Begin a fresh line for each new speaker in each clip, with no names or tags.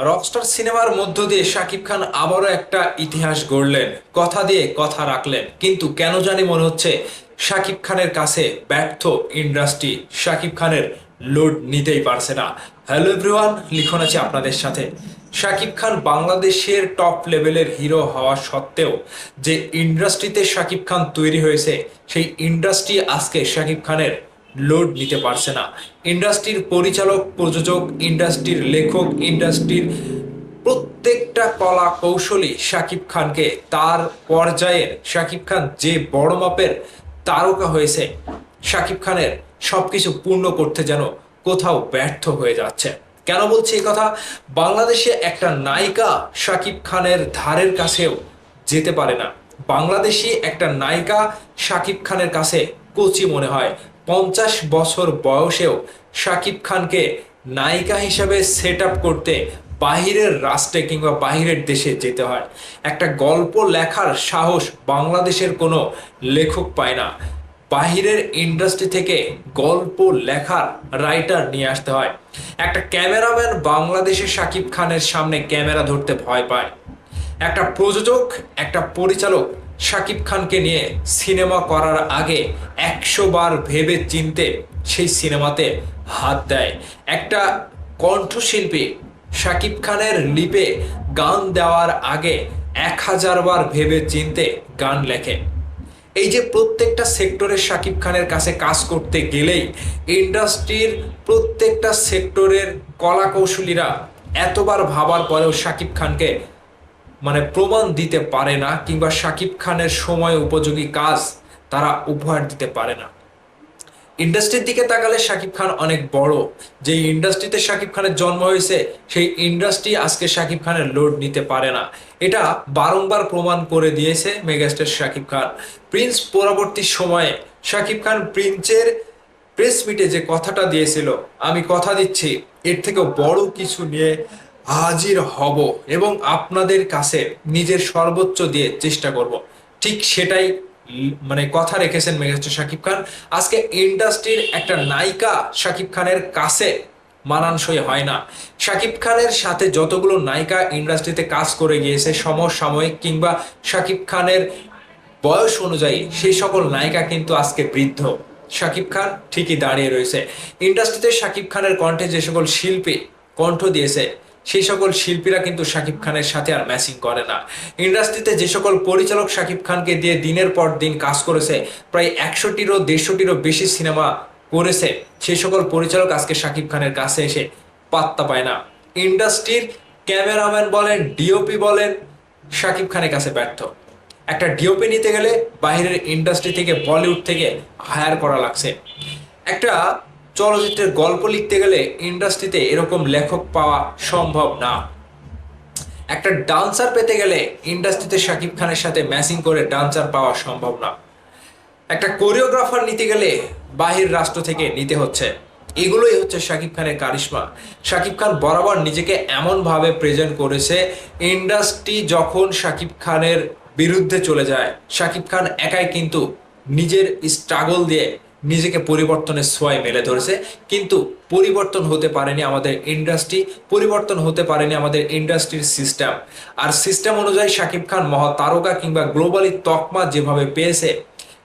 Rockstar সিনেমার মধ্য দিয়ে শাকিব খান আবারও একটা ইতিহাস গড়লেন, কথা দিয়ে কথা রাখলেন। কিন্তু কেন জানি মনে হচ্ছে শাকিব খানের কাছে ব্যর্থ ইন্ডাস্ট্রি শাকিব খানের লোড নিতেই পারছে না। হ্যালো এভরিওয়ান, লিখন আছে আপনাদের সাথে। শাকিব খান বাংলাদেশের টপ লেভেলের হিরো হওয়া সত্ত্বেও যে ইন্ডাস্ট্রিতে শাকিব খান তৈরি হয়েছে, সেই ইন্ডাস্ট্রি আজকে শাকিব খানের লোড নিতে পারছে না। ইন্ডাস্ট্রির পরিচালক, প্রযোজক, ইন্ডাস্ট্রির লেখক, ইন্ডাস্ট্রির প্রত্যেকটা কলা কৌশলী শাকিব খানকে তার পর্যায়ের, শাকিব খান যে বড় মাপের তারকা হয়েছে, শাকিব খানের সবকিছু পূর্ণ করতে যেন কোথাও ব্যর্থ হয়ে যাচ্ছে। কেন বলছি এই কথা? বাংলাদেশে একটা নায়িকা শাকিব খানের ধারের কাছেও যেতে পারে না। বাংলাদেশি একটা নায়িকা শাকিব খানের কাছে কচি মনে হয়। 50 বছর বয়সেও শাকিব খানকে নায়িকা হিসাবে সেট আপ করতে বাহিরের রাষ্ট্রে কিংবা বাহিরের দেশে যেতে হয়। একটা গল্প লেখার সাহস বাংলাদেশের কোনো লেখক পায় না। বাহিরের ইন্ডাস্ট্রি থেকে গল্প লেখার রাইটার নিয়ে আসতে হয়। একটা ক্যামেরাম্যান বাংলাদেশে শাকিব খানের সামনে ক্যামেরা ধরতে ভয় পায়। একটা প্রযোজক, একটা পরিচালক শাকিব খানকে নিয়ে সিনেমা করার আগে 100 বার ভেবে চিনতে সেই সিনেমাতে হাত দেয়। একটা কণ্ঠশিল্পী শাকিব খানের লিপে গান দেওয়ার আগে 1000 বার ভেবে চিনতে গান লেখে। এই যে প্রত্যেকটা সেক্টরে শাকিব খানের কাছে কাজ করতে গেলেই ইন্ডাস্ট্রির প্রত্যেকটা সেক্টরের কলা কৌশলীরা এতবার ভাবার পরেও শাকিব খানকে প্রমাণ দিতে পারে না, কিংবা শাকিব খানের সময় উপযোগী কাজ তারা উপহার দিতে পারে না। ইন্ডাস্ট্রির দিকে তাকালে শাকিব খান অনেক বড়। যে ইন্ডাস্ট্রিতে শাকিব খানের জন্ম হয়েছে, সেই ইন্ডাস্ট্রি আজকে শাকিব খানের লোড নিতে পারে না। এটা বারংবার প্রমাণ করে দিয়েছে মেগাস্টার শাকিব খান। প্রিন্স পরবর্তী সময়ে শাকিব খান প্রিন্সের প্রেস মিটে যে কথাটা দিয়েছিল, আমি কথা দিচ্ছি এর থেকেও বড় কিছু নিয়ে হাজির হব এবং আপনাদের কাছে নিজের সর্বোচ্চ দিয়ে চেষ্টা করব, ঠিক সেটাই কথা রেখেছেন মেগাস্টার শাকিব খান। আজকে ইন্ডাস্ট্রির একটা নায়িকা শাকিব খানের কাছে মানানসই হয় না। শাকিব খানের সাথে যতগুলো নায়িকা ইন্ডাস্ট্রিতে কাজ করে গিয়েছে সমসাময়িক কিংবা শাকিব খানের বয়স অনুযায়ী, সেই সকল নায়িকা কিন্তু আজকে বৃদ্ধ। শাকিব খান ঠিকই দাঁড়িয়ে রয়েছে। ইন্ডাস্ট্রিতে শাকিব খানের কণ্ঠে যে সকল শিল্পী কণ্ঠ দিয়েছে, সেই সকল শিল্পীরা কিন্তু শাকিব খানের সাথে আর ম্যাচিং করে না। ইন্ডাস্ট্রিতে যে সকল পরিচালক শাকিব খানকে দিয়ে দিনের পর দিন কাজ করেছে, প্রায় 100টিরও 150টিরও বেশি সিনেমা করেছে, সেই সকল পরিচালক আজকে শাকিব খানের কাছে এসে পাত্তা পায় না। ইন্ডাস্ট্রির ক্যামেরাম্যান বলেন, ডিওপি বলেন, শাকিব খানের কাছে ব্যর্থ। একটা ডিওপি নিতে গেলে বাইরের ইন্ডাস্ট্রি থেকে, বলিউড থেকে হায়ার করা লাগছে। একটা চলচ্চিত্রের গল্প লিখতে গেলে ইন্ডাস্ট্রিতে এরকম লেখক পাওয়া সম্ভব না। একটা ডান্সার পেতে গেলে ইন্ডাস্ট্রিতে শাকিব খানের সাথে ম্যাচিং করে ডান্সার পাওয়া সম্ভব না। একটা কোরিওগ্রাফার নিতে গেলে বাহির রাষ্ট্র থেকে নিতে হচ্ছে। এগুলোই হচ্ছে শাকিব খানের কারিশমা। শাকিব খান বরাবর নিজেকে এমনভাবে প্রেজেন্ট করেছে, ইন্ডাস্ট্রি যখন শাকিব খানের বিরুদ্ধে চলে যায়, শাকিব খান একাই কিন্তু নিজের স্ট্রাগল দিয়ে নিজেকে পরিবর্তনের ছোঁয়ায় মেলে ধরেছে। কিন্তু পরিবর্তন হতে পারেনি আমাদের ইন্ডাস্ট্রি, পরিবর্তন হতে পারেনি আমাদের ইন্ডাস্ট্রির সিস্টেম। আর সিস্টেম অনুযায়ী শাকিব খান মহাতারকা কিংবা গ্লোবালি তকমা যেভাবে পেয়েছে,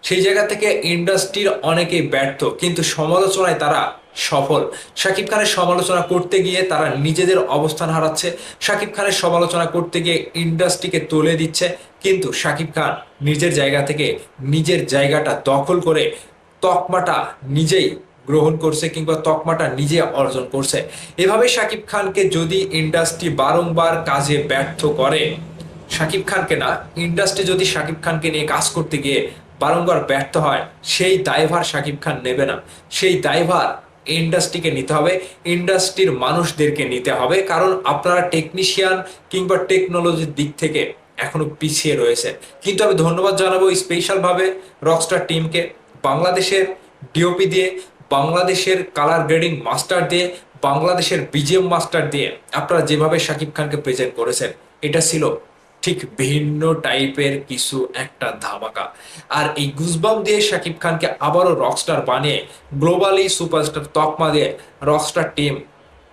সেই জায়গা থেকে ইন্ডাস্ট্রির অনেকেই ব্যর্থ, কিন্তু সমালোচনায় তারা সফল। শাকিব খানের সমালোচনা করতে গিয়ে তারা নিজেদের অবস্থান হারাচ্ছে। শাকিব খানের সমালোচনা করতে গিয়ে ইন্ডাস্ট্রিকে তুলে দিচ্ছে, কিন্তু শাকিব খান নিজের জায়গা থেকে নিজের জায়গাটা দখল করে তকমাটা নিজেই গ্রহণ করছে কিংবা তকমাটা নিজে অর্জন করছে। এভাবে শাকিব খানকে যদি ইন্ডাস্ট্রি বারংবার কাজে ব্যর্থ করে, শাকিব খানকে না, ইন্ডাস্ট্রি যদি শাকিব খানকে নিয়ে কাজ করতে গিয়ে বারংবার ব্যর্থ হয়, সেই দায়ভার শাকিব খান নেবে না। সেই দায়ভার ইন্ডাস্ট্রিকে নিতে হবে, ইন্ডাস্ট্রির মানুষদেরকে নিতে হবে। কারণ আপনারা টেকনিশিয়ান কিংবা টেকনোলজির দিক থেকে এখনো পিছিয়ে রয়েছে। কিন্তু আমি ধন্যবাদ জানাবো স্পেশাল ভাবে রকস্টার টিমকে। বাংলাদেশের ডিওপি দিয়ে, বাংলাদেশের কালার গ্রেডিং মাস্টার দিয়ে, বাংলাদেশের বিজিএম মাস্টার দিয়ে আপনারা যেভাবে শাকিব খানকে প্রেজেন্ট করেছেন, এটা ছিল ঠিক ভিন্ন টাইপের কিছু একটা ধামাকা। আর এই গুজবাম দিয়ে শাকিব খানকে আবারও রকস্টার বানিয়ে গ্লোবালি সুপারস্টার তকমা দিয়ে রকস্টার টিম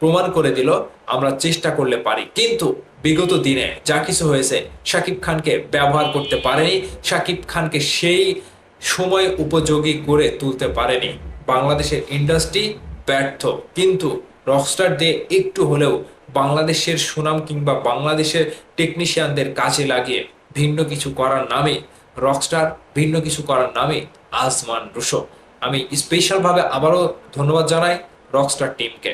প্রমাণ করে দিল আমরা চেষ্টা করলে পারি। কিন্তু বিগত দিনে যা কিছু হয়েছে, শাকিব খানকে ব্যবহার করতে পারেনি, শাকিব খানকে সেই সময় উপযোগী করে তুলতে পারেনি। বাংলাদেশের ইন্ডাস্ট্রি ব্যর্থ, কিন্তু রকস্টার দিয়ে একটু হলেও বাংলাদেশের সুনাম কিংবা বাংলাদেশের টেকনিশিয়ানদের কাজে লাগিয়ে ভিন্ন কিছু করার নামে রকস্টার, ভিন্ন কিছু করার নামে আসমান রুশো। আমি স্পেশালভাবে আবারও ধন্যবাদ জানাই রকস্টার টিমকে।